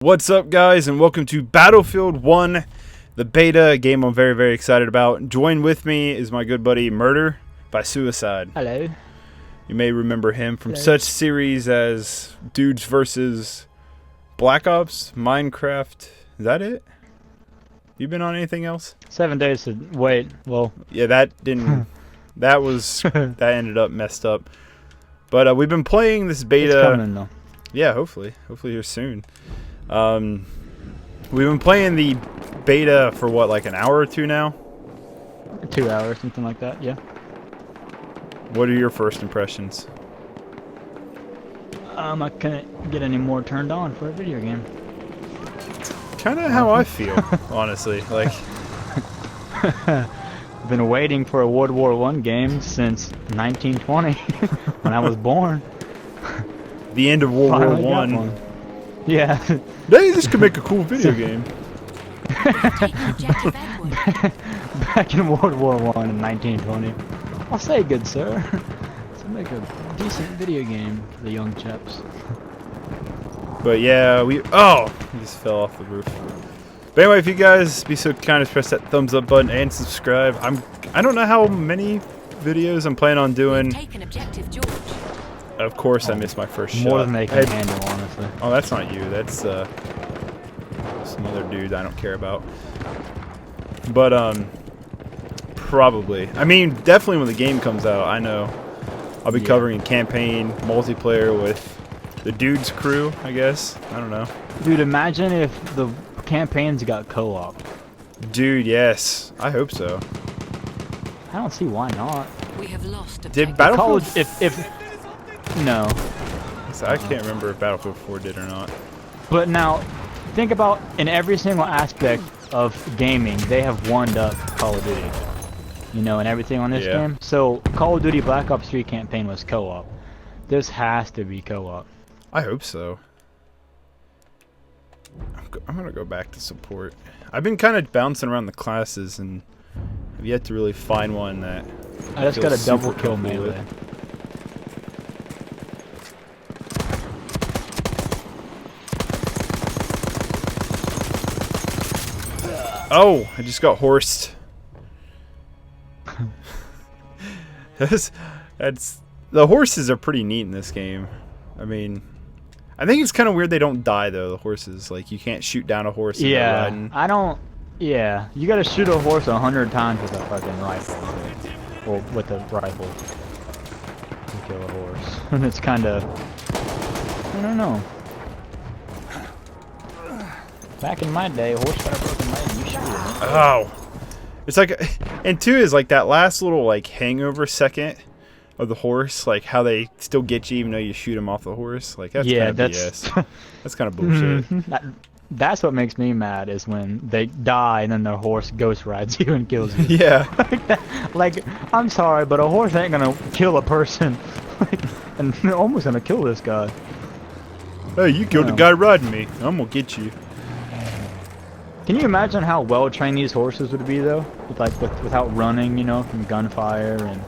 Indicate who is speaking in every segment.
Speaker 1: What's up, guys, and welcome to Battlefield 1, the beta, a game I'm very, very excited about. Join with me is my good buddy MurderbySuicide.
Speaker 2: Hello.
Speaker 1: You may remember him from such series as Dudes vs. Black Ops, Minecraft. Is that it? You been on anything else?
Speaker 2: 7 days to wait. Well,
Speaker 1: yeah, that didn't. That ended up messed up. But we've been playing this beta.
Speaker 2: It's coming though.
Speaker 1: Yeah, hopefully here soon. We've been playing the beta for what, like an hour or two now?
Speaker 2: 2 hours, something like that, yeah.
Speaker 1: What are your first impressions?
Speaker 2: I couldn't get any more turned on for a video game.
Speaker 1: Kind of how I feel, honestly. Like,
Speaker 2: I've been waiting for a World War I game since 1920, when I was born.
Speaker 1: The end of World War One.
Speaker 2: Yeah.
Speaker 1: Hey, this could make a cool video game.
Speaker 2: Back in World War I in 1920. I'll say, good sir. To make a decent video game for the young chaps.
Speaker 1: But yeah, we just fell off the roof. But anyway, if you guys be so kind as press that thumbs up button and subscribe. I don't know how many videos I'm planning on doing. Of course, I missed my first shot.
Speaker 2: More than they can handle, honestly.
Speaker 1: Oh, that's not you. That's some other dude I don't care about. But probably. I mean, definitely when the game comes out, I know I'll be covering campaign, multiplayer with the dude's crew, I guess. I don't know.
Speaker 2: Dude, imagine if the campaigns got co-op.
Speaker 1: Dude, yes. I hope so.
Speaker 2: I don't see why not.
Speaker 3: We have lost.
Speaker 1: Did Battlefield...
Speaker 2: No.
Speaker 1: So I can't remember if Battlefield 4 did or not.
Speaker 2: But now, think about in every single aspect of gaming, they have one-up Call of Duty. You know, and everything on this game. So, Call of Duty Black Ops 3 campaign was co-op. This has to be co-op.
Speaker 1: I hope so. I'm gonna go back to support. I've been kind of bouncing around the classes and have yet to really find one that
Speaker 2: I just got a double kill melee.
Speaker 1: Oh, I just got horsed. that's the horses are pretty neat in this game. I mean, I think it's kind of weird they don't die though. The horses, like, you can't shoot down a horse.
Speaker 2: Yeah,
Speaker 1: riding.
Speaker 2: I don't. Yeah, you gotta shoot a horse 100 times with a fucking rifle, or with a rifle to kill a horse, and it's kind of. I don't know. Back in my day, a horse got a broken leg, you shoot it.
Speaker 1: Oh. It's like, and two is like that last little like hangover second of the horse, like how they still get you even though you shoot them off the horse. Like that's kind of BS. That's kind of bullshit.
Speaker 2: That's what makes me mad is when they die and then their horse ghost rides you and kills you.
Speaker 1: Yeah.
Speaker 2: like, I'm sorry, but a horse ain't gonna kill a person. And they're almost gonna kill this guy.
Speaker 1: Hey, you killed the guy riding me. I'm gonna get you.
Speaker 2: Can you imagine how well trained these horses would be though? Without running, you know, from gunfire and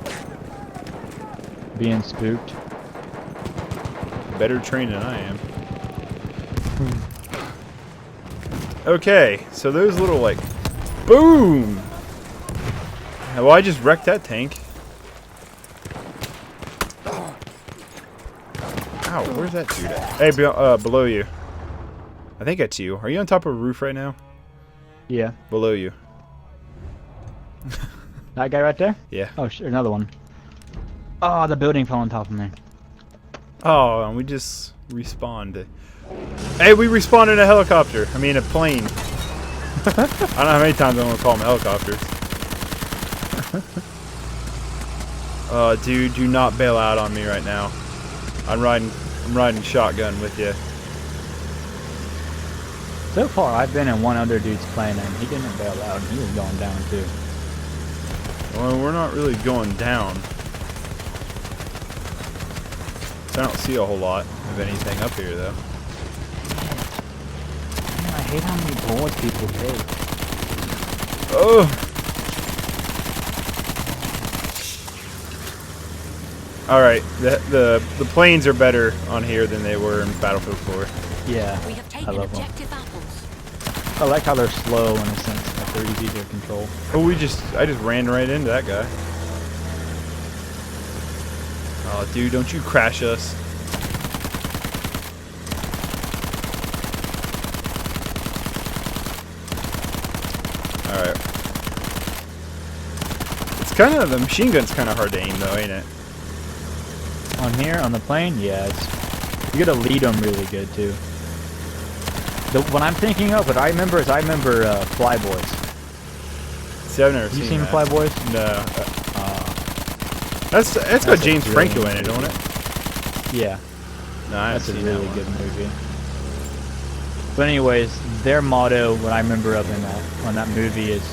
Speaker 2: being spooked.
Speaker 1: Better trained than I am. Okay, so those little like boom. Well, I just wrecked that tank. Ow, where's that dude at? Hey, below you. I think that's you. Are you on top of a roof right now?
Speaker 2: Yeah.
Speaker 1: Below you.
Speaker 2: That guy right there?
Speaker 1: Yeah.
Speaker 2: Oh, another one. Oh, the building fell on top of me.
Speaker 1: Oh, and we just respawned. Hey, we respawned in a helicopter. I mean, a plane. I don't know how many times I'm gonna call them helicopters. Dude, do not bail out on me right now. I'm riding shotgun with you.
Speaker 2: So far, I've been in one other dude's plane and he didn't bail out and he was going down too.
Speaker 1: Well, we're not really going down. So I don't see a whole lot of anything up here, though.
Speaker 2: Man, I hate how many bullets people take.
Speaker 1: Oh! Alright, the planes are better on here than they were in Battlefield 4.
Speaker 2: Yeah,
Speaker 3: We have
Speaker 2: I
Speaker 3: taken
Speaker 2: love them.
Speaker 3: objective apples.
Speaker 2: I like how they're slow in a sense, like they're easy to control.
Speaker 1: Oh, I just ran right into that guy. Oh, dude, don't you crash us. Alright. It's kind of, the machine gun's kind of hard to aim though, ain't it?
Speaker 2: On here, on the plane, yeah, you gotta lead them really good too. What I'm thinking of, what I remember Fly Boys.
Speaker 1: See, I've never
Speaker 2: You
Speaker 1: seen
Speaker 2: seen
Speaker 1: that.
Speaker 2: Fly Boys?
Speaker 1: No. That's got
Speaker 2: a
Speaker 1: James
Speaker 2: brilliant
Speaker 1: Franco in it, don't
Speaker 2: movie.
Speaker 1: it?
Speaker 2: Yeah,
Speaker 1: No, I haven't
Speaker 2: that's a
Speaker 1: seen
Speaker 2: really
Speaker 1: that
Speaker 2: good
Speaker 1: one.
Speaker 2: movie. But anyways, their motto, what I remember of on that movie is,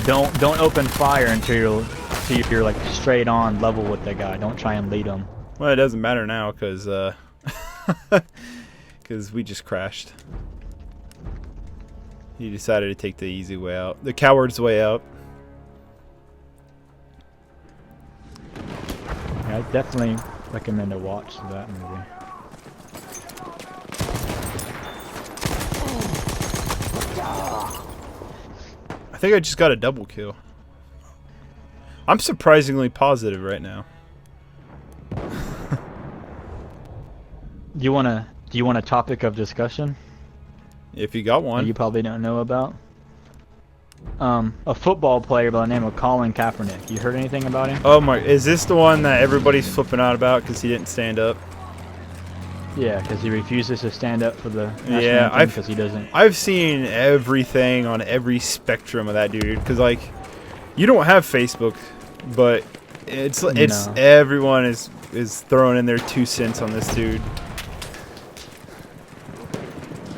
Speaker 2: don't open fire until you're like straight on level with the guy. Don't try and lead him.
Speaker 1: Well, it doesn't matter now because we just crashed. He decided to take the easy way out, the coward's way out.
Speaker 2: Yeah, I definitely recommend a watch of that movie.
Speaker 1: I think I just got a double kill. I'm surprisingly positive right now.
Speaker 2: Do you want a topic of discussion
Speaker 1: If you got
Speaker 2: that
Speaker 1: one.
Speaker 2: you probably don't know about? A football player by the name of Colin Kaepernick. You heard anything about him?
Speaker 1: Oh my, is this the one that everybody's flipping out about because he didn't stand up?
Speaker 2: Yeah, because he refuses to stand up for the national
Speaker 1: Yeah,
Speaker 2: anthem because he doesn't.
Speaker 1: I've seen everything on every spectrum of that dude. Because like, you don't have Facebook, but it's
Speaker 2: No.
Speaker 1: everyone is throwing in their 2 cents on this dude.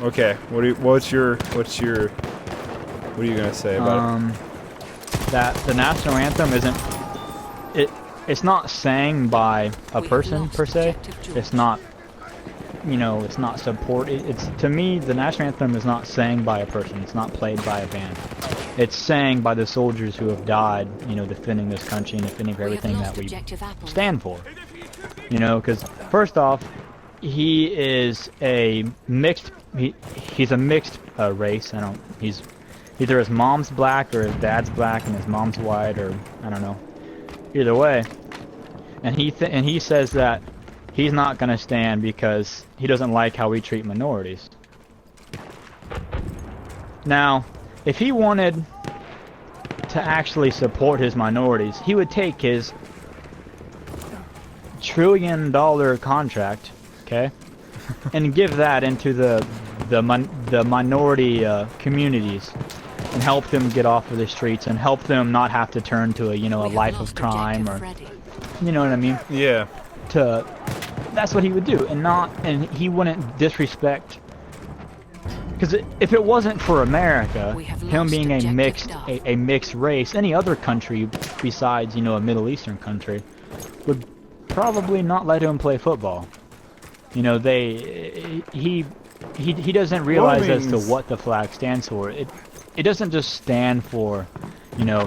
Speaker 1: Okay, what are you gonna say about it?
Speaker 2: That the national anthem isn't. It's not sang by a
Speaker 3: We have
Speaker 2: person
Speaker 3: lost
Speaker 2: per se.
Speaker 3: objective George.
Speaker 2: It's not. It's not support. It's to me the national anthem is not sang by a person. It's not played by a band. It's sang by the soldiers who have died. Defending this country and defending
Speaker 3: We have
Speaker 2: everything
Speaker 3: lost
Speaker 2: that we
Speaker 3: objective apples.
Speaker 2: stand for. Because first off, he is a mixed. He's a mixed race. He's either his mom's black or his dad's black and his mom's white, or I don't know. Either way, and he says that he's not gonna stand because he doesn't like how we treat minorities. Now, if he wanted to actually support his minorities, he would take his $1 trillion contract, okay, and give that into the minority communities and help them get off of the streets and help them not have to turn to a
Speaker 3: We have
Speaker 2: life of
Speaker 3: lost
Speaker 2: crime, or
Speaker 3: objective Freddy.
Speaker 2: you know what I mean.
Speaker 1: Yeah.
Speaker 2: That's what he would do, and he wouldn't disrespect. Because if it wasn't for America,
Speaker 3: We have
Speaker 2: him
Speaker 3: lost
Speaker 2: being a
Speaker 3: objective
Speaker 2: mixed
Speaker 3: Duff.
Speaker 2: a mixed race, any other country besides a Middle Eastern country would probably not let him play football. He doesn't realize as to
Speaker 1: means-
Speaker 2: what the flag stands for. It doesn't just stand for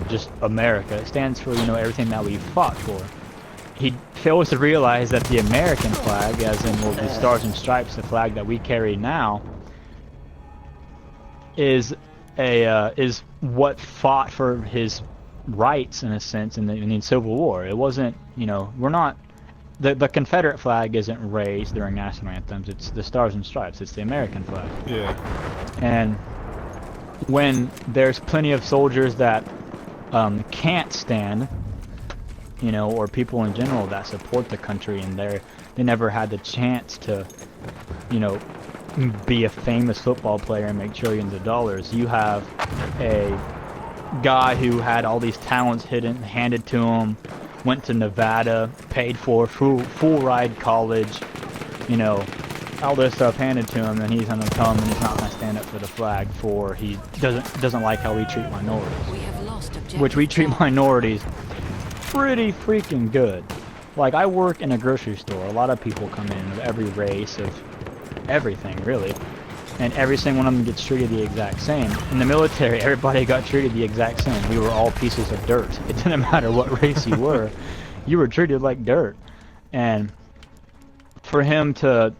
Speaker 2: just America. It stands for everything that we fought for. He fails to realize that the American flag, as in the Stars and Stripes, the flag that we carry now, is what fought for his rights in a sense in the Civil War. It wasn't, we're not. The Confederate flag isn't raised during national anthems. It's the Stars and Stripes. It's the American flag.
Speaker 1: Yeah.
Speaker 2: And when there's plenty of soldiers that can't stand, or people in general that support the country and they never had the chance to, be a famous football player and make trillions of dollars. You have a guy who had all these talents handed to him, went to Nevada, paid for full ride college, all this stuff handed to him, and he's gonna come and he's not gonna stand up for the flag for he doesn't like how we treat minorities.
Speaker 3: We have lost objective
Speaker 2: Which we treat
Speaker 3: Duff.
Speaker 2: minorities pretty freaking good. Like, I work in a grocery store. A lot of people come in of every race, of everything, really. And every single one of them gets treated the exact same. In the military, everybody got treated the exact same. We were all pieces of dirt. It didn't matter what race you were. You were treated like dirt. And for him to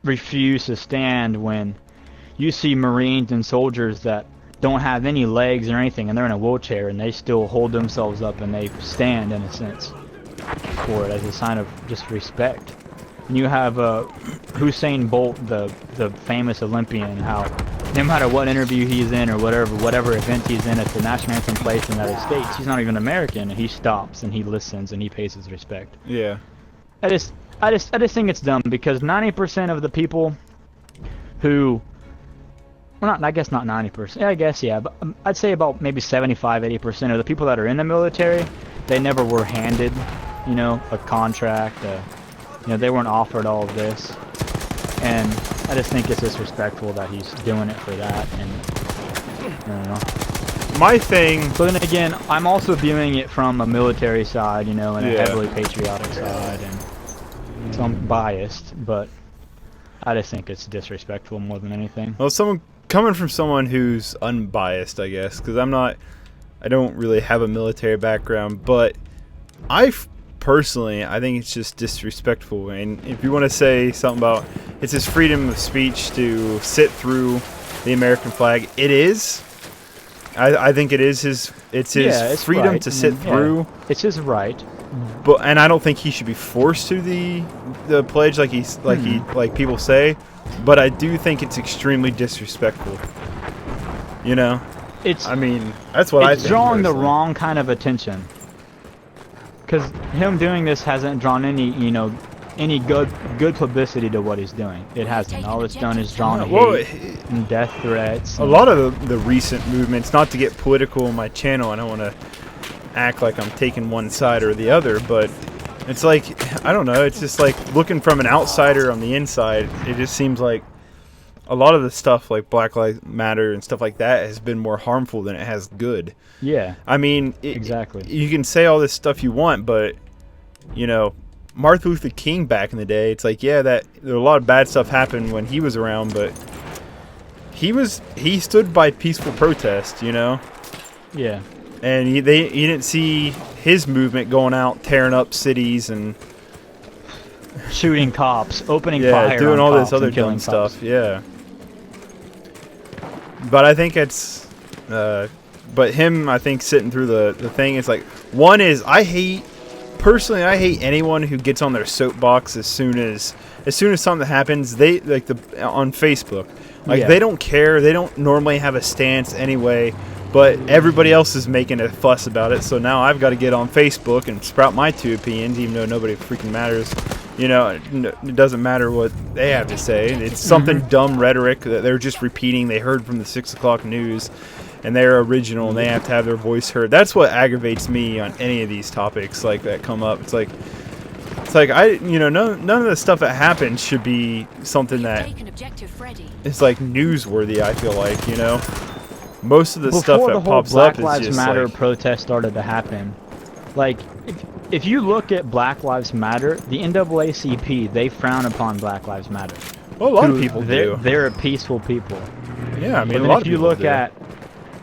Speaker 2: refuse to stand when you see Marines and soldiers that don't have any legs or anything, and they're in a wheelchair, and they still hold themselves up and they stand in a sense for it as a sign of just respect. And you have Usain Bolt, the famous Olympian, how no matter what interview he's in or whatever event he's in, at the national anthem plays in the United States, he's not even American, and he stops and he listens and he pays his respect.
Speaker 1: Yeah.
Speaker 2: I just think it's dumb, because 90% of the people who, well, I guess not 90%, I guess, yeah, but I'd say about maybe 75-80% of the people that are in the military, they never were handed, you know, a contract, you know, they weren't offered all of this, and I just think it's disrespectful that he's doing it for that, and I don't know.
Speaker 1: My thing...
Speaker 2: But then again, I'm also viewing it from a military side, you know, and a
Speaker 1: Yeah.
Speaker 2: heavily patriotic side, and so I'm biased, but I just think it's disrespectful more than anything.
Speaker 1: Well, coming from someone who's unbiased, I guess, because I don't really have a military background, but personally, I think it's just disrespectful. And if you want to say something about it's his freedom of speech to sit through the American flag, it is. I think it is his. It's his freedom
Speaker 2: right.
Speaker 1: to sit through.
Speaker 2: It's his right.
Speaker 1: And I don't think he should be forced to the pledge like people say. But I do think it's extremely disrespectful. You know. I mean, that's what I think.
Speaker 2: It's drawing the
Speaker 1: personally.
Speaker 2: wrong kind of attention. Because him doing this hasn't drawn any, you know, any good publicity to what he's doing. It hasn't. All it's done is drawn hate and death threats.
Speaker 1: A lot of the recent movements, not to get political on my channel, I don't want to act like I'm taking one side or the other, but it's like, I don't know, it's just like looking from an outsider on the inside, it just seems like a lot of the stuff like Black Lives Matter and stuff like that has been more harmful than it has good.
Speaker 2: Yeah.
Speaker 1: I mean,
Speaker 2: exactly.
Speaker 1: You can say all this stuff you want, but, you know, Martin Luther King back in the day, it's like, yeah, there a lot of bad stuff happened when he was around, but he stood by peaceful protest, you know?
Speaker 2: Yeah.
Speaker 1: And you didn't see his movement going out, tearing up cities and
Speaker 2: shooting cops, opening
Speaker 1: yeah,
Speaker 2: fire
Speaker 1: doing
Speaker 2: on
Speaker 1: all
Speaker 2: cops
Speaker 1: this other
Speaker 2: and killing
Speaker 1: dumb stuff.
Speaker 2: cops.
Speaker 1: Yeah. But I think it's, but him, I think sitting through the thing is like, one is personally I hate anyone who gets on their soapbox as soon as something happens. They like on Facebook, like
Speaker 2: Yeah.
Speaker 1: they don't care. They don't normally have a stance anyway. But everybody else is making a fuss about it, so now I've got to get on Facebook and sprout my two opinions, even though nobody freaking matters. You know, it doesn't matter what they have to say. It's something dumb rhetoric that they're just repeating. They heard from the 6 o'clock news, and they're original, and they have to have their voice heard. That's what aggravates me on any of these topics like that come up. It's like none of the stuff that happens should be something that is like newsworthy. I feel like, you know. Most of the stuff that pops up is just
Speaker 2: Black Lives Matter
Speaker 1: like,
Speaker 2: protest started to happen. Like, if you look at Black Lives Matter, the NAACP, they frown upon Black Lives Matter.
Speaker 1: well, a lot of people do.
Speaker 2: They're a peaceful people.
Speaker 1: Yeah, I mean,
Speaker 2: But
Speaker 1: a lot of
Speaker 2: if you
Speaker 1: people
Speaker 2: look
Speaker 1: do.
Speaker 2: at,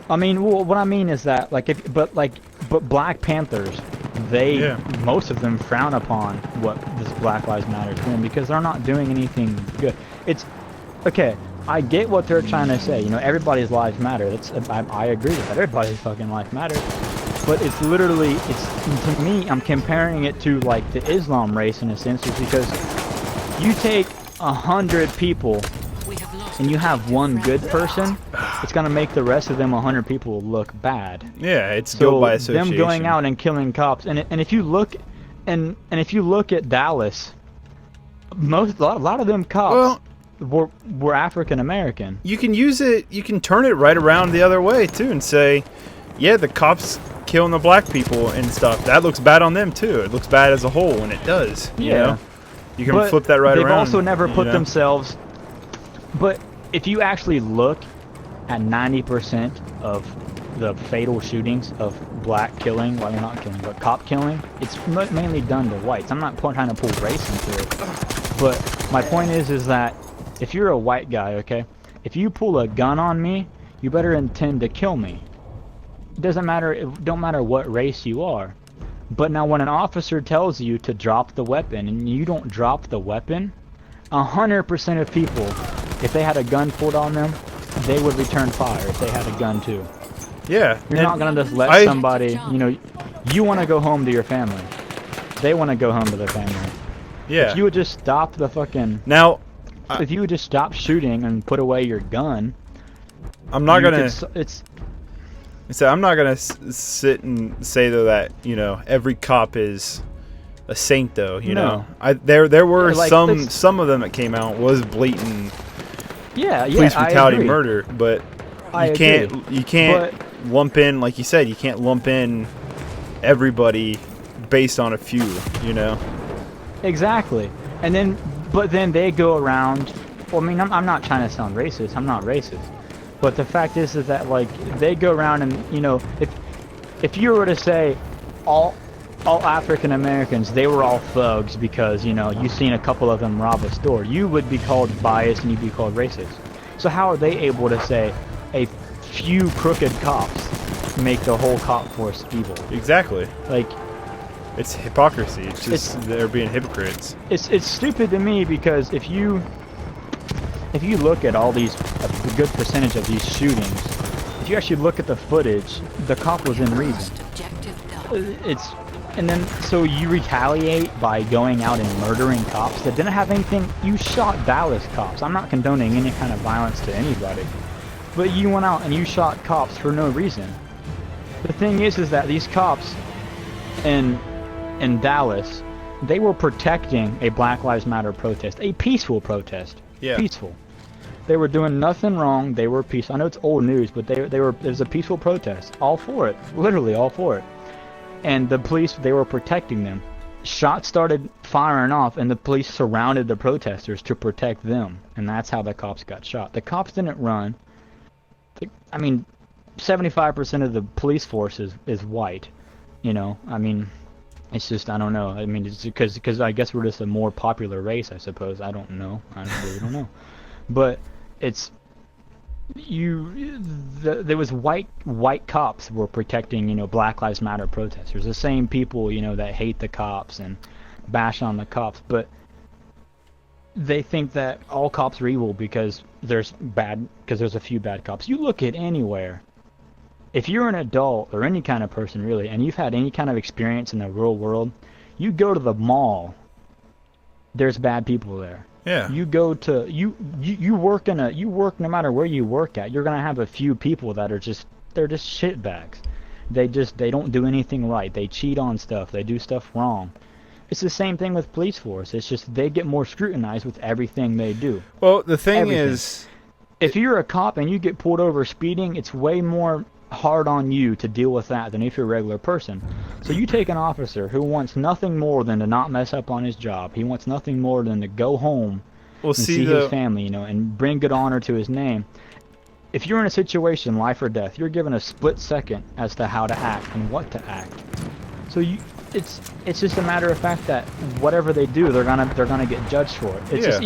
Speaker 2: I mean, well, what I mean is that, but Black Panthers, most of them frown upon what this Black Lives Matter is doing because they're not doing anything good. It's okay. I get what they're trying to say. You know, everybody's lives matter. I agree with that. Everybody's fucking life matters. But it's literally, to me, I'm comparing it to like the Islam race in a sense, is because you take 100 people and you have one good person, it's gonna make the rest of them 100 people look bad.
Speaker 1: Yeah, it's guilt by association.
Speaker 2: Them going out and killing cops, and if you look, and if you look at Dallas, a lot of them cops. We're African American.
Speaker 1: You can use it. You can turn it right around the other way too, and say, yeah, the cops killing the black people and stuff. That looks bad on them too. It looks bad as a whole, and it does. You know? You can flip that right around.
Speaker 2: They've also never put themselves. But if you actually look at 90% of the fatal shootings of black killing, well, not killing, but cop killing, it's mainly done to whites. I'm not trying to pull race into it, but my point is that if you're a white guy, okay, if you pull a gun on me, you better intend to kill me. It doesn't matter. It don't matter what race you are. But now, when an officer tells you to drop the weapon and you don't drop the weapon, 100% of people, if they had a gun pulled on them, they would return fire if they had a gun too.
Speaker 1: Yeah.
Speaker 2: You're not gonna just let somebody, you know, you want to go home to your family. They want to go home to their family.
Speaker 1: Yeah.
Speaker 2: If you would just stop the fucking...
Speaker 1: Now...
Speaker 2: if you would just stop shooting and put away your gun...
Speaker 1: I'm not gonna...
Speaker 2: It's...
Speaker 1: So I'm not gonna sit and say though that, you know, every cop is a saint though, you know. There were
Speaker 2: like
Speaker 1: some of them that came out was blatant police
Speaker 2: I
Speaker 1: brutality
Speaker 2: agree.
Speaker 1: murder, but you can't lump in, like you said, you can't lump in everybody based on a few, you know.
Speaker 2: Exactly. And then but then they go around, well, I mean, I'm not trying to sound racist. I'm not racist. But the fact is that, like, they go around and, you know, if you were to say all African Americans, they were all thugs because, you know, you've seen a couple of them rob a store, you would be called biased and you'd be called racist. So how are they able to say a few crooked cops make the whole cop force evil?
Speaker 1: Exactly.
Speaker 2: Like,
Speaker 1: it's hypocrisy. It's just they're being hypocrites.
Speaker 2: It's stupid to me because if you look at all these, a good percentage of these shootings, if you actually look at the footage, the cop was in reason. And then, so you retaliate by going out and murdering cops that didn't have anything. You shot Dallas cops. I'm not condoning any kind of violence to anybody. But you went out and you shot cops for no reason. The thing is that these cops in Dallas, they were protecting a Black Lives Matter protest, a peaceful protest.
Speaker 1: Yeah.
Speaker 2: Peaceful. They were doing nothing wrong. They were peaceful. I know it's old news, but it was a peaceful protest. All for it. Literally all for it. And the police, they were protecting them. Shots started firing off, and the police surrounded the protesters to protect them. And that's how the cops got shot. The cops didn't run. I mean, 75% of the police force is white. You know, I mean, it's just, I don't know. I mean, it's because I guess we're just a more popular race, I suppose. I don't know. I really don't know. But it's... there was white cops were protecting, you know, Black Lives Matter protesters, the same people, you know, that hate the cops and bash on the cops, but they think that all cops are evil because there's a few bad cops. You look at anywhere, if you're an adult or any kind of person really, and you've had any kind of experience in the real world, you go to the mall, there's bad people there.
Speaker 1: Yeah.
Speaker 2: You go to you work no matter where you work at, you're gonna have a few people that are just shitbags. They don't do anything right. They cheat on stuff. They do stuff wrong. It's the same thing with police force. It's just they get more scrutinized with everything they do.
Speaker 1: Well, the thing is,
Speaker 2: if you're a cop and you get pulled over speeding, it's way more hard on you to deal with that than if you're a regular person. So you take an officer who wants nothing more than to not mess up on his job. He wants nothing more than to go home and see his family, you know, and bring good honor to his name. If you're in a situation, life or death, you're given a split second as to how to act and what to act. So it's just a matter of fact that whatever they do, they're gonna get judged for it. It's just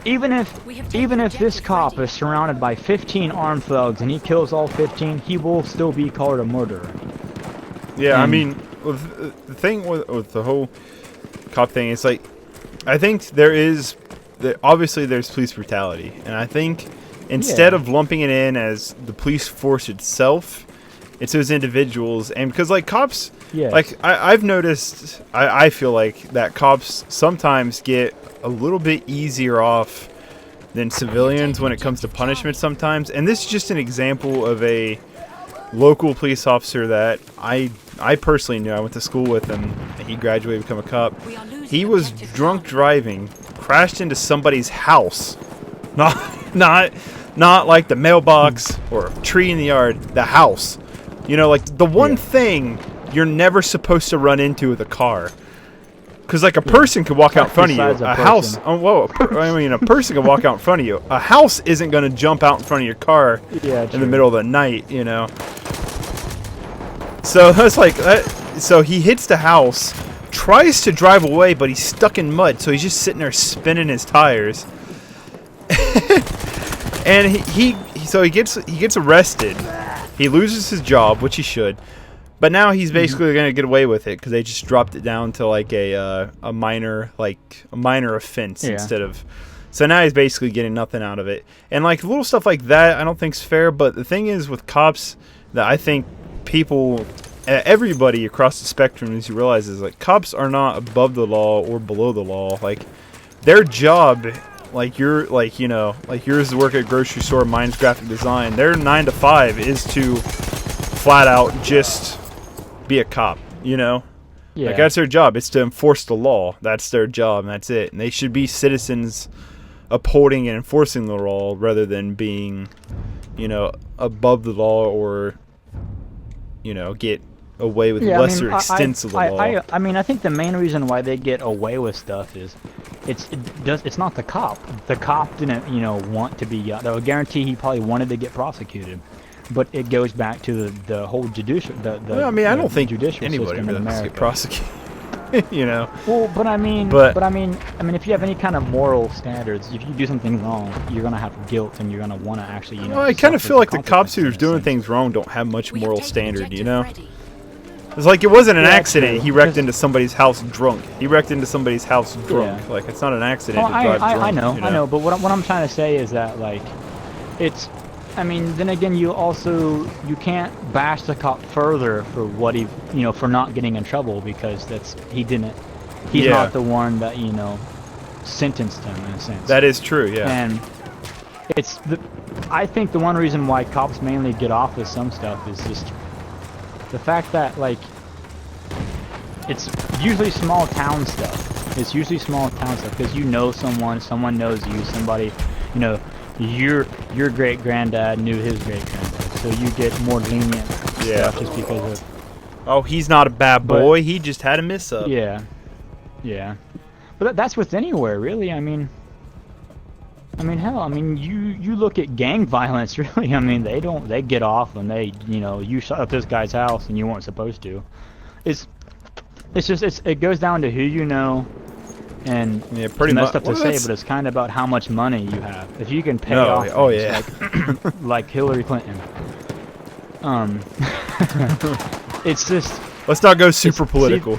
Speaker 2: even if this cop is surrounded by 15 armed thugs and he kills all 15, he will still be called a murderer.
Speaker 1: Yeah, I mean, the thing with the whole cop thing is, like, I think obviously there's police brutality, and I think instead of lumping it in as the police force itself, it's those individuals. And because, like, cops, like, I've noticed, I feel like that cops sometimes get a little bit easier off than civilians when it comes to punishment sometimes. And this is just an example of a local police officer that I personally knew. I went to school with him, and he graduated to become a cop. He was drunk driving, crashed into somebody's house. Not like the mailbox or a tree in the yard, the house. You know, like the one thing you're never supposed to run into with a car. Because, like, a person could walk out in front of you. A house, a person could walk out in front of you. A house isn't going to jump out in front of your car in the middle of the night, you know. So that's like, so he hits the house, tries to drive away, but he's stuck in mud. So he's just sitting there spinning his tires. And he gets arrested. He loses his job, which he should. But now he's basically going to get away with it because they just dropped it down to like a minor offense instead of So now he's basically getting nothing out of it. And like little stuff like that, I don't think's fair. But the thing is with cops that I think people, everybody across the spectrum needs to realize is like cops are not above the law or below the law. Like their job, like yours to work at a grocery store, mine's graphic design. Their 9 to 5 is to flat out just be a cop. You know.
Speaker 2: Yeah.
Speaker 1: Like that's their job. It's to enforce the law. That's their job, and that's it. And they should be citizens upholding and enforcing the law rather than being, above the law or, get away with lesser extents of the law.
Speaker 2: I think the main reason why they get away with stuff is it's not the cop. The cop didn't, want to be. I would guarantee he probably wanted to get prosecuted. But it goes back to the whole judicial. I
Speaker 1: don't think
Speaker 2: judicial
Speaker 1: anybody
Speaker 2: system in
Speaker 1: really
Speaker 2: America.
Speaker 1: get prosecuted.
Speaker 2: Well, but I mean, if you have any kind of moral standards, if you do something wrong, you're gonna have guilt, and you're gonna want to actually,
Speaker 1: Well, I kind of feel like the cops who's doing things wrong don't have much moral standard. It's like it wasn't an accident. He wrecked into somebody's house drunk. Yeah. Like it's not an accident to drive drunk.
Speaker 2: I know. But what I'm trying to say is that like, it's. Then again, you can't bash the cop further for what he, for not getting in trouble because he's not the one that, sentenced him in a sense.
Speaker 1: That is true, yeah.
Speaker 2: And I think the one reason why cops mainly get off with some stuff is just the fact that, like, it's usually small town stuff. It's usually small town stuff because someone knows you, somebody, your great granddad knew his great granddad, so you get more lenient stuff just because of.
Speaker 1: Oh, he's not a bad boy. He just had a miss up.
Speaker 2: Yeah. But that's with anywhere, really. Hell. You look at gang violence, really. They get off when they, you shot up this guy's house and you weren't supposed to. It goes down to who you know. And
Speaker 1: pretty much
Speaker 2: stuff to say, but it's kind of about how much money you have. If you can pay off, like Hillary Clinton. It's just.
Speaker 1: Let's not go super political.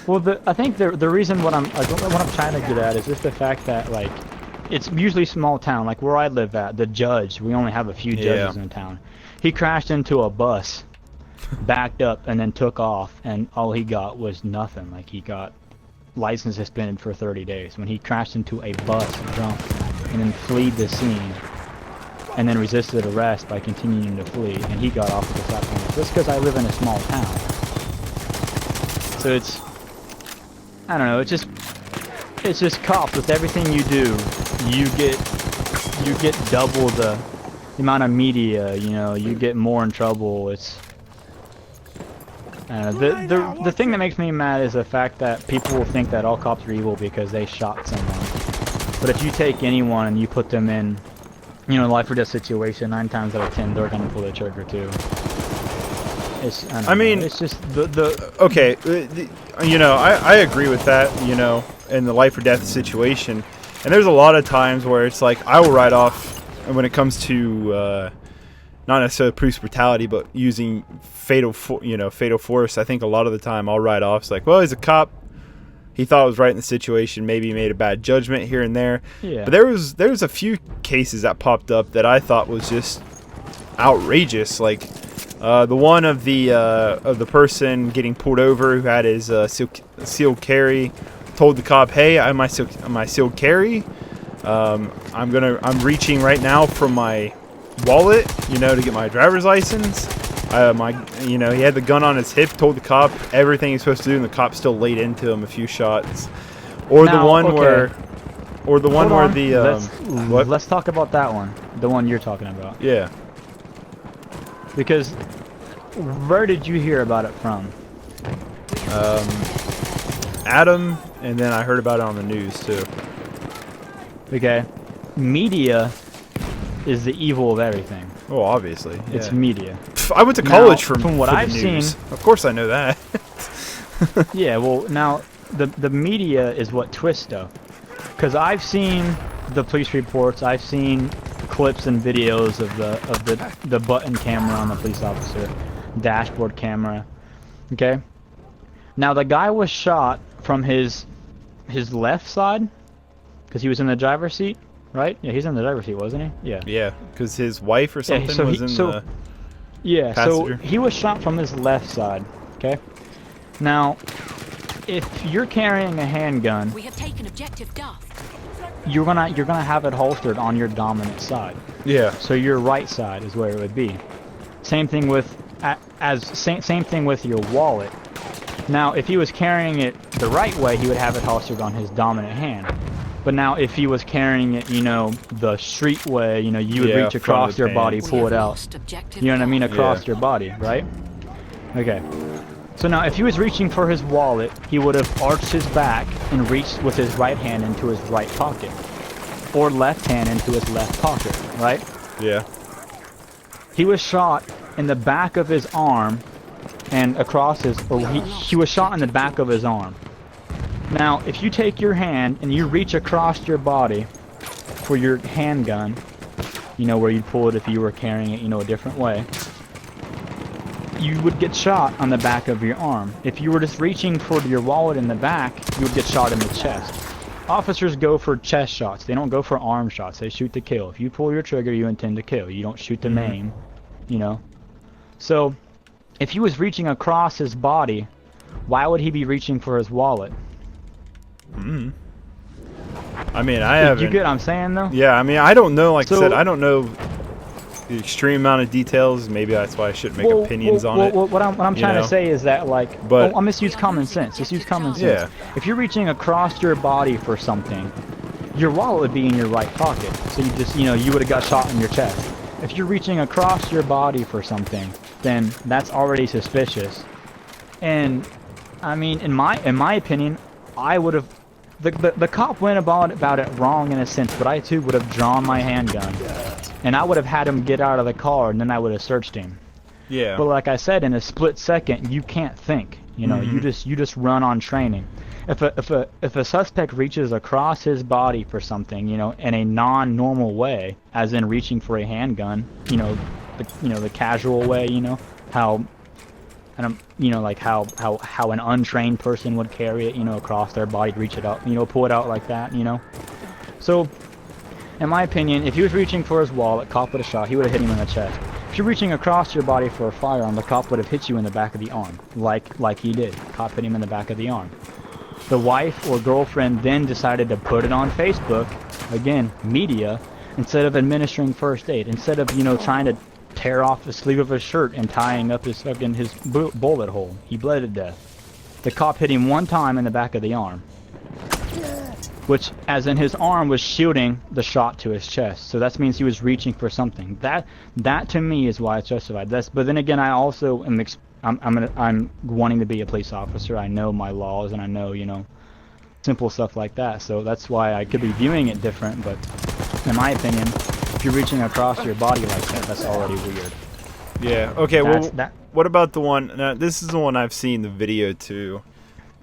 Speaker 2: Well, I think the reason what I'm trying to get at is just the fact that like, it's usually small town. Like where I live at, the judge. We only have a few judges in town. He crashed into a bus, backed up, and then took off, and all he got was nothing. Like he got license suspended for 30 days when he crashed into a bus drunk and then fled the scene and then resisted arrest by continuing to flee, and he got off with a slap on the wrist. Just because I live in a small town. So I don't know, it's just cops. With everything you do, you get double the amount of media, you get more in trouble. The thing that makes me mad is the fact that people will think that all cops are evil because they shot someone. But if you take anyone and you put them in, life or death situation, 9 times out of 10 they're gonna pull the trigger too. It's just
Speaker 1: okay. I agree with that. In the life or death situation, and there's a lot of times where it's like I will write off when it comes to. Not necessarily police brutality, but using fatal force. I think a lot of the time I'll write off. It's like, well, he's a cop. He thought it was right in the situation. Maybe he made a bad judgment here and there.
Speaker 2: Yeah.
Speaker 1: But there was a few cases that popped up that I thought was just outrageous. Like the one of the person getting pulled over who had his sealed carry, told the cop, "Hey, my sealed carry. I'm reaching right now for my wallet, to get my driver's license." He had the gun on his hip, told the cop everything he's supposed to do, and the cop still laid into him a few shots. Let's
Speaker 2: talk about that one, the one you're talking about.
Speaker 1: Yeah.
Speaker 2: Because where did you hear about it from?
Speaker 1: Adam, and then I heard about it on the news too.
Speaker 2: Okay. Media is the evil of everything.
Speaker 1: Oh, obviously. Yeah.
Speaker 2: It's media.
Speaker 1: I went to college from
Speaker 2: what I've
Speaker 1: seen.
Speaker 2: seen.
Speaker 1: Of course I know that.
Speaker 2: Yeah, well, now the media is what twists stuff. Because I've seen the police reports. I've seen clips and videos of the button camera on the police officer, dashboard camera. Okay. Now the guy was shot from his left side. because he was in the driver's seat, right? Yeah, he's in the driver's seat, wasn't he? Yeah.
Speaker 1: Yeah, because his wife or something
Speaker 2: so
Speaker 1: was in the
Speaker 2: Yeah,
Speaker 1: passenger.
Speaker 2: so he was shot from his left side, okay? Now, if you're carrying a handgun,
Speaker 3: We have taken objective Duff.
Speaker 2: you're gonna have it holstered on your dominant side.
Speaker 1: Yeah.
Speaker 2: So your right side is where it would be. Same thing with same thing with your wallet. Now, if he was carrying it the right way, he would have it holstered on his dominant hand. But now, if he was carrying it, you know, the street way, you know, you would
Speaker 1: Yeah,
Speaker 2: reach
Speaker 1: front of
Speaker 2: across
Speaker 1: the
Speaker 2: your body,
Speaker 1: pants.
Speaker 2: pull it out.
Speaker 3: Lost objective
Speaker 2: You know what I mean?
Speaker 3: Duff.
Speaker 2: Across
Speaker 1: Yeah.
Speaker 2: your body, right? Okay. So now, if he was reaching for his wallet, he would have arched his back and reached with his right hand into his right pocket, or left hand into his left pocket, right?
Speaker 1: Yeah.
Speaker 2: He was shot in the back of his arm and across his, or he was shot in the back of his arm. Now, if you take your hand and you reach across your body for your handgun, you know, where you'd pull it if you were carrying it, you know, a different way, you would get shot on the back of your arm. If you were just reaching for your wallet in the back, you would get shot in the chest. Officers go for chest shots. They don't go for arm shots. They shoot to kill. If you pull your trigger, you intend to kill. You don't shoot to maim, you know? So, if he was reaching across his body, why would he be reaching for his wallet?
Speaker 1: I mean, I
Speaker 2: You
Speaker 1: haven't.
Speaker 2: get what I'm saying, though?
Speaker 1: Yeah, I mean, I don't know. Like I
Speaker 2: So-
Speaker 1: said, I don't know the extreme amount of details. Maybe that's why I shouldn't make opinions on it.
Speaker 2: What I'm
Speaker 1: you
Speaker 2: trying
Speaker 1: know?
Speaker 2: to say is that, like,
Speaker 1: But-
Speaker 2: I'm just use common sense. Just use common sense.
Speaker 1: Yeah.
Speaker 2: If you're reaching across your body for something, your wallet would be in your right pocket. So you just, you know, you would have got shot in your chest. If you're reaching across your body for something, then that's already suspicious. And I mean, in my opinion, I would have. The cop went about it wrong in a sense, but I too would have drawn my handgun, and I would have had him get out of the car, and then I would have searched him.
Speaker 1: Yeah.
Speaker 2: But like I said, in a split second, you can't think. You know, you just run on training. If a suspect reaches across his body for something, you know, in a non-normal way, as in reaching for a handgun, you know, the casual way, you know, how, you know, like how an untrained person would carry it, you know, across their body, reach it out, you know, pull it out like that, you know. So, in my opinion, if he was reaching for his wallet, cop would have shot. He would have hit him in the chest. If you're reaching across your body for a firearm, the cop would have hit you in the back of the arm, like he did. Cop hit him in the back of the arm. The wife or girlfriend then decided to put it on Facebook, again, media, instead of administering first aid, instead of, you know, trying to tear off the sleeve of his shirt and tying up his bullet hole. He bled to death. The cop hit him one time in the back of the arm, which, as in his arm was shielding the shot to his chest. So that means he was reaching for something. That to me is why it's justified. But then again, I also am I'm wanting to be a police officer. I know my laws and I know, you know, simple stuff like that. So that's why I could be viewing it different. But in my opinion, if you're reaching across your body like that, that's already weird.
Speaker 1: Yeah. Okay.
Speaker 2: That's-
Speaker 1: Well, what about the one? Now, this is the one I've seen the video to.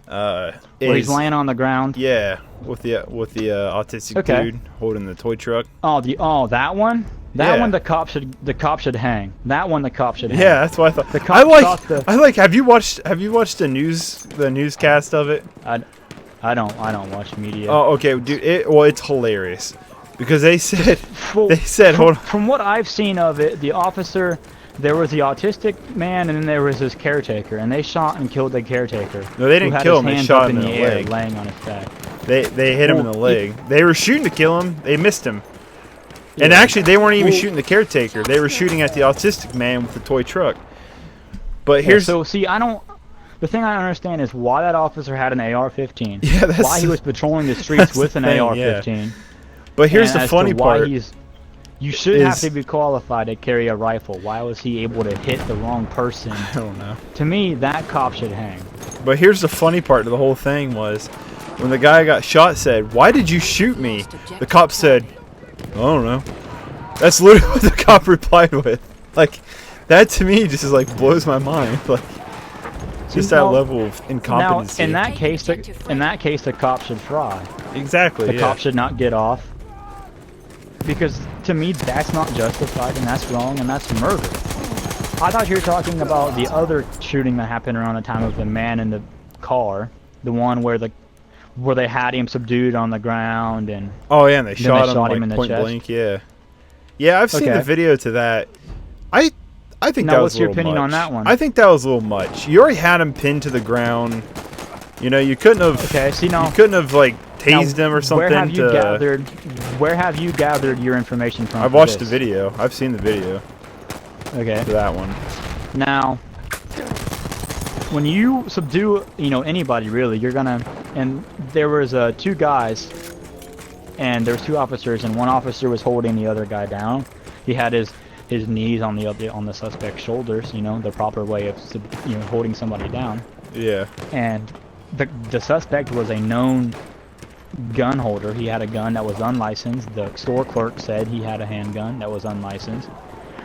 Speaker 2: Where he's laying on the ground.
Speaker 1: Yeah, with the autistic
Speaker 2: Okay.
Speaker 1: dude holding the toy truck.
Speaker 2: That one. That
Speaker 1: Yeah.
Speaker 2: one, the cop should hang. That one, the cop should hang.
Speaker 1: Yeah, that's what I thought.
Speaker 2: The cop shot the-
Speaker 1: I like. Have you watched the newscast of it?
Speaker 2: I don't watch media.
Speaker 1: Oh, okay, dude. It's hilarious because they said
Speaker 2: Well,
Speaker 1: hold on.
Speaker 2: From what I've seen of it, the officer, there was the autistic man, and then there was his caretaker, and they shot and killed the caretaker.
Speaker 1: No, they didn't
Speaker 2: who had
Speaker 1: kill
Speaker 2: his
Speaker 1: him, they
Speaker 2: hands
Speaker 1: shot
Speaker 2: up
Speaker 1: him
Speaker 2: in
Speaker 1: in
Speaker 2: the
Speaker 1: the
Speaker 2: air,
Speaker 1: leg.
Speaker 2: laying on his back.
Speaker 1: They hit him in the
Speaker 2: Well,
Speaker 1: leg. They were shooting to kill him. They missed him. And
Speaker 2: Yeah.
Speaker 1: actually, they weren't even
Speaker 2: Well-
Speaker 1: shooting the caretaker. They were shooting at the autistic man with the toy truck. But
Speaker 2: Yeah,
Speaker 1: here's
Speaker 2: so see, the thing I don't understand is why that officer had an AR-15.
Speaker 1: Yeah, that's-
Speaker 2: why he was patrolling the
Speaker 1: that's
Speaker 2: streets
Speaker 1: the
Speaker 2: with an
Speaker 1: thing,
Speaker 2: AR-15.
Speaker 1: but here's
Speaker 2: and
Speaker 1: the
Speaker 2: as to
Speaker 1: funny
Speaker 2: why
Speaker 1: part.
Speaker 2: You should have
Speaker 1: is-
Speaker 2: to be qualified to carry a rifle. Why was he able to hit the wrong person?
Speaker 1: I don't know.
Speaker 2: To me, that cop should hang.
Speaker 1: But here's the funny part of the whole thing was when the guy got shot said, "Why did you shoot me?" The cop said, "I don't know." That's literally what the cop replied with. Like, that to me just is like blows my mind. Like, just that
Speaker 2: Now-
Speaker 1: level of incompetency.
Speaker 2: Now, in that case, the cop should fry.
Speaker 1: exactly.
Speaker 2: The
Speaker 1: Yeah.
Speaker 2: cop should not get off. Because to me, that's not justified, and that's wrong, and that's murder. I thought you were talking about the other shooting that happened around the time of the man in the car, the one where where they had him subdued on the ground and
Speaker 1: Oh yeah, and they
Speaker 2: then
Speaker 1: shot
Speaker 2: they
Speaker 1: him
Speaker 2: shot
Speaker 1: like
Speaker 2: him in the
Speaker 1: point
Speaker 2: chest.
Speaker 1: blank. Yeah, yeah, I've seen
Speaker 2: Okay.
Speaker 1: the video to that. I think
Speaker 2: Now,
Speaker 1: that was
Speaker 2: what's
Speaker 1: a
Speaker 2: your
Speaker 1: little
Speaker 2: opinion
Speaker 1: much.
Speaker 2: on that one?
Speaker 1: I think that was a little much. You already had him pinned to the ground. You know, you couldn't have.
Speaker 2: Okay, see now.
Speaker 1: You couldn't have like tased
Speaker 2: now,
Speaker 1: him or something.
Speaker 2: Where have you gathered your information from?
Speaker 1: I've
Speaker 2: for
Speaker 1: watched the
Speaker 2: this?
Speaker 1: video. I've seen the video
Speaker 2: Okay.
Speaker 1: for that one.
Speaker 2: Now, when you subdue, anybody really, you're gonna. And there was two guys, and there was two officers, and one officer was holding the other guy down. He had his knees on the suspect's shoulders. The proper way of holding somebody down.
Speaker 1: Yeah.
Speaker 2: And the suspect was a known gun holder. He had a gun that was unlicensed. The store clerk said he had a handgun that was unlicensed.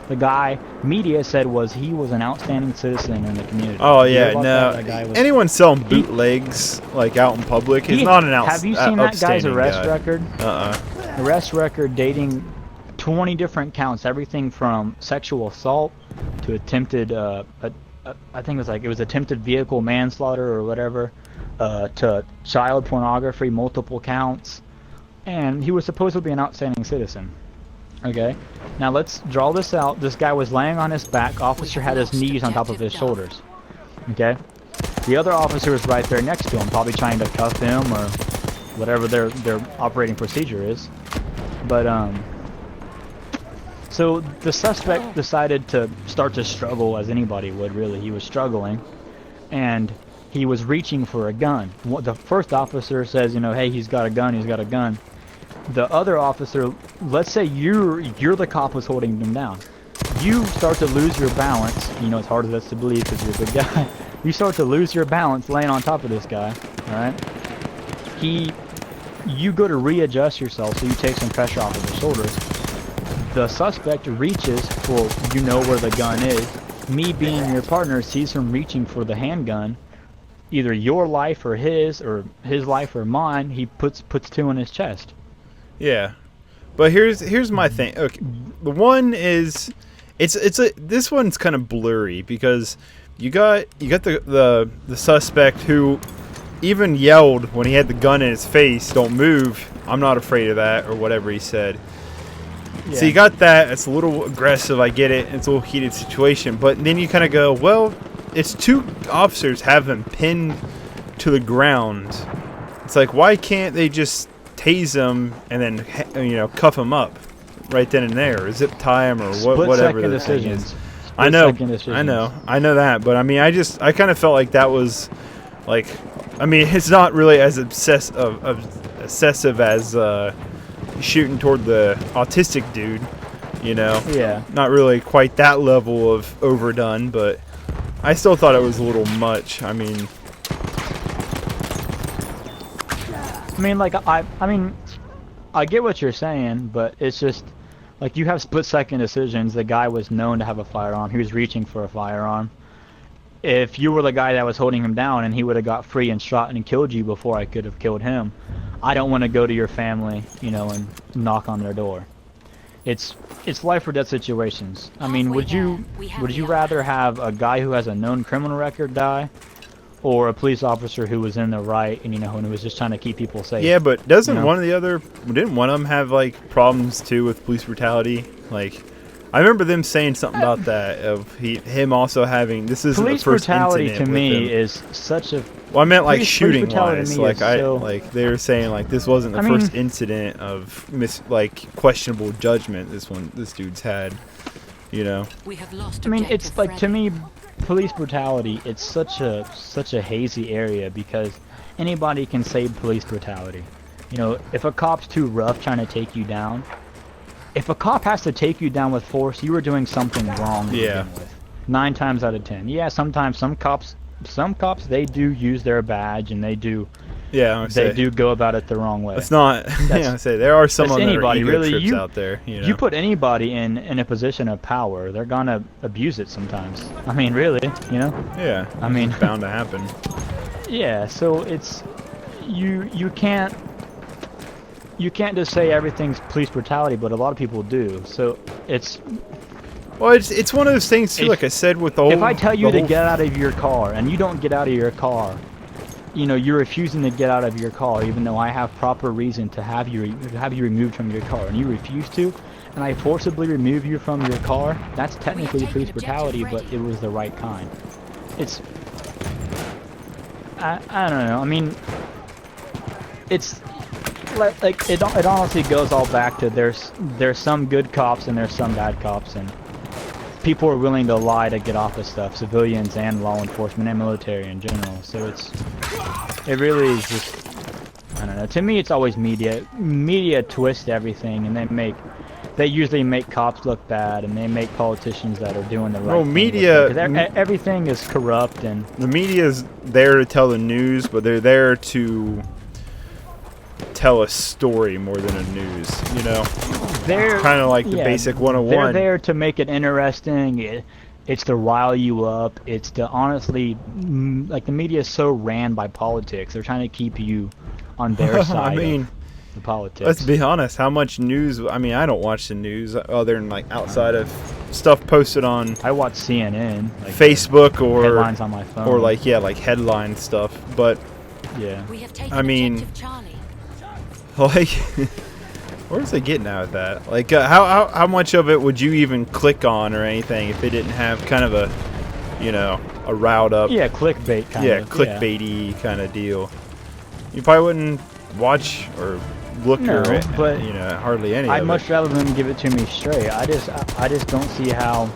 Speaker 2: The guy media said he was an outstanding citizen in the community.
Speaker 1: Oh
Speaker 2: Did you hear
Speaker 1: yeah,
Speaker 2: about
Speaker 1: no.
Speaker 2: that? That guy was,
Speaker 1: Anyone selling bootlegs like out in public, he's not an
Speaker 2: Have you seen that guy's
Speaker 1: upstanding
Speaker 2: arrest
Speaker 1: guy.
Speaker 2: record?
Speaker 1: Uh-uh.
Speaker 2: Arrest record dating 20 different counts, everything from sexual assault to attempted, I think it was attempted vehicle manslaughter or whatever, to child pornography, multiple counts, and he was supposed to be an outstanding citizen. Okay, now let's draw this out. This guy was laying on his back. Officer had his knees on top of his shoulders. Okay, the other officer was right there next to him, probably trying to cuff him or whatever their operating procedure is. But so the suspect decided to start to struggle, as anybody would, really. He was struggling, and he was reaching for a gun. The first officer says, hey, he's got a gun, he's got a gun. The other officer, let's say you're the cop who's holding him down. You start to lose your balance. It's hard as that's to believe because you're a good guy. You start to lose your balance laying on top of this guy, alright? You go to readjust yourself, so you take some pressure off of his shoulders. The suspect reaches for, where the gun is. Me being your partner sees him reaching for the handgun. Either your life or his life or mine. He puts two in his chest.
Speaker 1: Yeah, but here's my thing. Okay, the one is, this one's kind of blurry because you got the suspect who even yelled when he had the gun in his face, "Don't move! I'm not afraid of that," or whatever he said.
Speaker 2: Yeah.
Speaker 1: So you got that. It's a little aggressive. I get it. It's a little heated situation, but then you kind of go, well, it's two officers have them pinned to the ground. It's like, why can't they just tase them and then
Speaker 2: Split
Speaker 1: cuff them up right then and there, or zip tie them, or whatever the thing is. I know that, but I mean, I kind of felt like that was like, I mean, it's not really as excessive as shooting toward the autistic dude,
Speaker 2: Yeah.
Speaker 1: Not really quite that level of overdone, but I still thought it was a little much. I mean,
Speaker 2: I get what you're saying, but it's just like you have split-second decisions. The guy was known to have a firearm. He was reaching for a firearm. If you were the guy that was holding him down and he would have got free and shot and killed you before I could have killed him, I don't want to go to your family, and knock on their door. It's life or death situations. I mean, would you rather have a guy who has a known criminal record die, or a police officer who was in the right and who was just trying to keep people safe?
Speaker 1: yeah, but didn't one of them have like problems too with police brutality? Like, I remember them saying something about that, of him also having, this isn't the first
Speaker 2: brutality
Speaker 1: incident
Speaker 2: to
Speaker 1: with
Speaker 2: me
Speaker 1: him.
Speaker 2: is such a
Speaker 1: Well, I meant like
Speaker 2: police
Speaker 1: shooting
Speaker 2: brutality
Speaker 1: wise,
Speaker 2: to me is
Speaker 1: like they were saying like this wasn't the first incident of questionable judgment this dude's had,
Speaker 3: We have lost
Speaker 2: it's like, to me, police brutality, it's such a hazy area because anybody can say police brutality. If a cop's too rough trying to take you down, if a cop has to take you down with force, you are doing something wrong to begin with. 9 times out of 10. Yeah, sometimes some cops they do use their badge and they do go about it the wrong way.
Speaker 1: It's not. There are some other
Speaker 2: anybody
Speaker 1: ego
Speaker 2: really.
Speaker 1: trips out there.
Speaker 2: You put anybody in a position of power, they're gonna abuse it sometimes. I mean, really,
Speaker 1: Yeah.
Speaker 2: I mean,
Speaker 1: It's bound to happen.
Speaker 2: Yeah. So it's you can't just say everything's police brutality, but a lot of people do. So it's.
Speaker 1: Well, it's one of those things too. Like I said, with the whole.
Speaker 2: If I tell you to get out of your car and you don't get out of your car, you're refusing to get out of your car, even though I have proper reason to have you removed from your car, and you refuse to, and I forcibly remove you from your car. That's technically police brutality, but it was the right kind. It's I don't know. I mean, it's like it honestly goes all back to there's some good cops and there's some bad cops, and people are willing to lie to get off of stuff, civilians and law enforcement and military in general. So it really is just, I don't know. To me, it's always media twist everything, and they usually make cops look bad, and they make politicians that are doing the right thing.
Speaker 1: Media,
Speaker 2: everything is corrupt, and
Speaker 1: the media is there to tell the news, but they're there to tell a story more than a news, They're kind of like the basic 101.
Speaker 2: They're there to make it interesting. It's to rile you up. It's to honestly, like, the media is so ran by politics. They're trying to keep you on their side. Of the politics.
Speaker 1: Let's be honest. How much news? I mean, I don't watch the news other than like outside of stuff posted on.
Speaker 2: I watch CNN, like
Speaker 1: Facebook or
Speaker 2: headlines on my phone,
Speaker 1: or like headline stuff. But
Speaker 2: yeah,
Speaker 1: I mean, like, where's they getting at with that? Like, how much of it would you even click on or anything if they didn't have kind of a, a riled up,
Speaker 2: clickbait kind of,
Speaker 1: clickbaity kind of deal? You probably wouldn't watch or look
Speaker 2: but
Speaker 1: hardly any.
Speaker 2: I'd much rather them give it to me straight. I just don't see how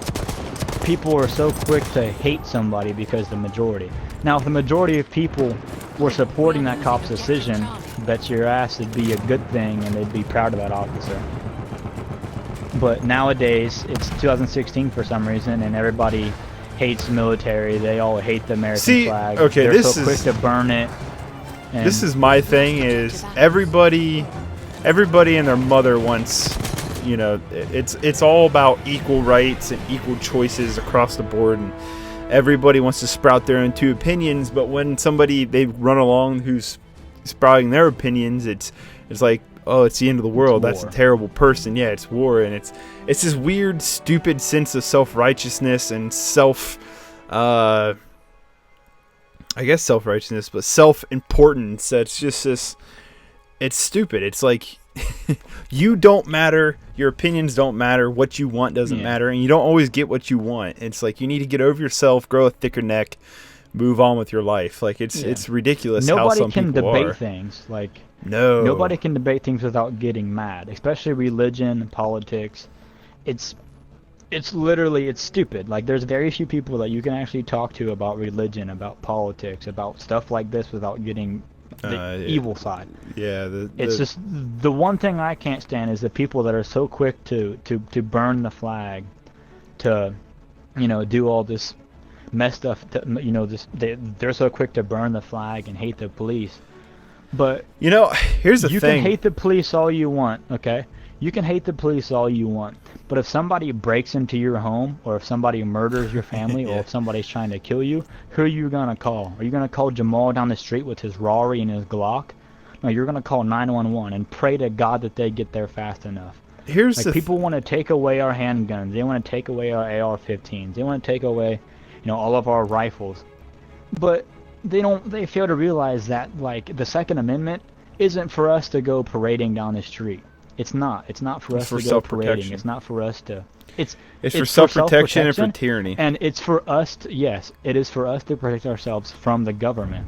Speaker 2: people are so quick to hate somebody because the majority. Now, if the majority of people were supporting that cop's decision, bet your ass it'd be a good thing and they'd be proud of that officer. But nowadays, it's 2016 for some reason, and everybody hates the military. They all hate the American flag.
Speaker 1: Okay,
Speaker 2: they're so quick to burn it.
Speaker 1: This is my thing, is everybody and their mother wants, it's all about equal rights and equal choices across the board, and everybody wants to sprout their own two opinions, but when they run along who's sprouting their opinions, it's like, oh, it's the end of the world. That's a terrible person. Yeah, it's war, and it's this weird, stupid sense of self-righteousness and I guess self-righteousness, but self-importance. That's just this. It's stupid. It's like you don't matter. Your opinions don't matter. What you want doesn't matter, and you don't always get what you want. It's like you need to get over yourself, grow a thicker neck, move on with your life. Like it's ridiculous.
Speaker 2: Nobody
Speaker 1: how some
Speaker 2: can
Speaker 1: people
Speaker 2: debate
Speaker 1: are.
Speaker 2: Things. Like
Speaker 1: nobody
Speaker 2: can debate things without getting mad, especially religion, politics. It's stupid. Like, there's very few people that you can actually talk to about religion, about politics, about stuff like this without getting the evil side.
Speaker 1: Yeah,
Speaker 2: it's just the one thing I can't stand is the people that are so quick to burn the flag, to do all this mess stuff. They're so quick to burn the flag and hate the police. But
Speaker 1: here's the thing.
Speaker 2: You can hate the police all you want, okay? You can hate the police all you want, but if somebody breaks into your home, or if somebody murders your family, or if somebody's trying to kill you, who are you gonna call? Are you gonna call Jamal down the street with his Rari and his Glock? No, you're gonna call 911 and pray to God that they get there fast enough. People want to take away our handguns. They want to take away our AR-15s. They want to take away, all of our rifles. But they fail to realize that, like, the Second Amendment isn't for us to go parading down the street. It's not for us to go parading. It's not for us to. It's
Speaker 1: for self-protection and for tyranny.
Speaker 2: And it's for us to, yes, it is for us to protect ourselves from the government.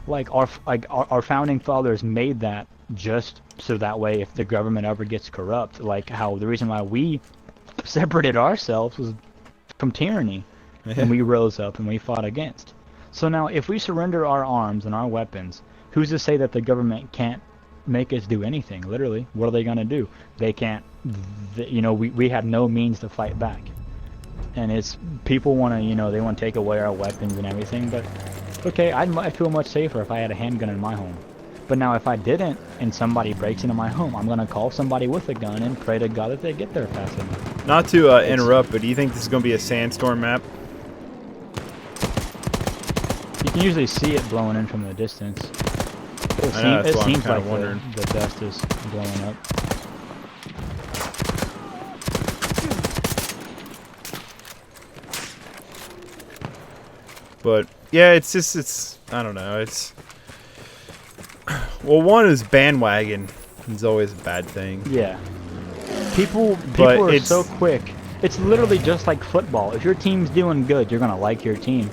Speaker 2: Like our founding fathers made that just so that way if the government ever gets corrupt, like how the reason why we separated ourselves was from tyranny, and we rose up and we fought against. So now if we surrender our arms and our weapons, who's to say that the government can't make us do anything? Literally, what are they gonna do? They can't. We have no means to fight back, and it's people want to, they want to take away our weapons and everything. But okay, I'd feel much safer if I had a handgun in my home. But now if I didn't, and somebody breaks into my home, I'm gonna call somebody with a gun and pray to God that they get there fast enough.
Speaker 1: Not to interrupt, but do you think this is gonna be a sandstorm map?
Speaker 2: You can usually see it blowing in from the distance.
Speaker 1: It
Speaker 2: seems like the dust is blowing up.
Speaker 1: But yeah, it's I don't know. Well, one is bandwagon. It's always a bad thing.
Speaker 2: Yeah. People
Speaker 1: But
Speaker 2: are
Speaker 1: it's-
Speaker 2: so quick. It's literally just like football. If your team's doing good, you're gonna like your team.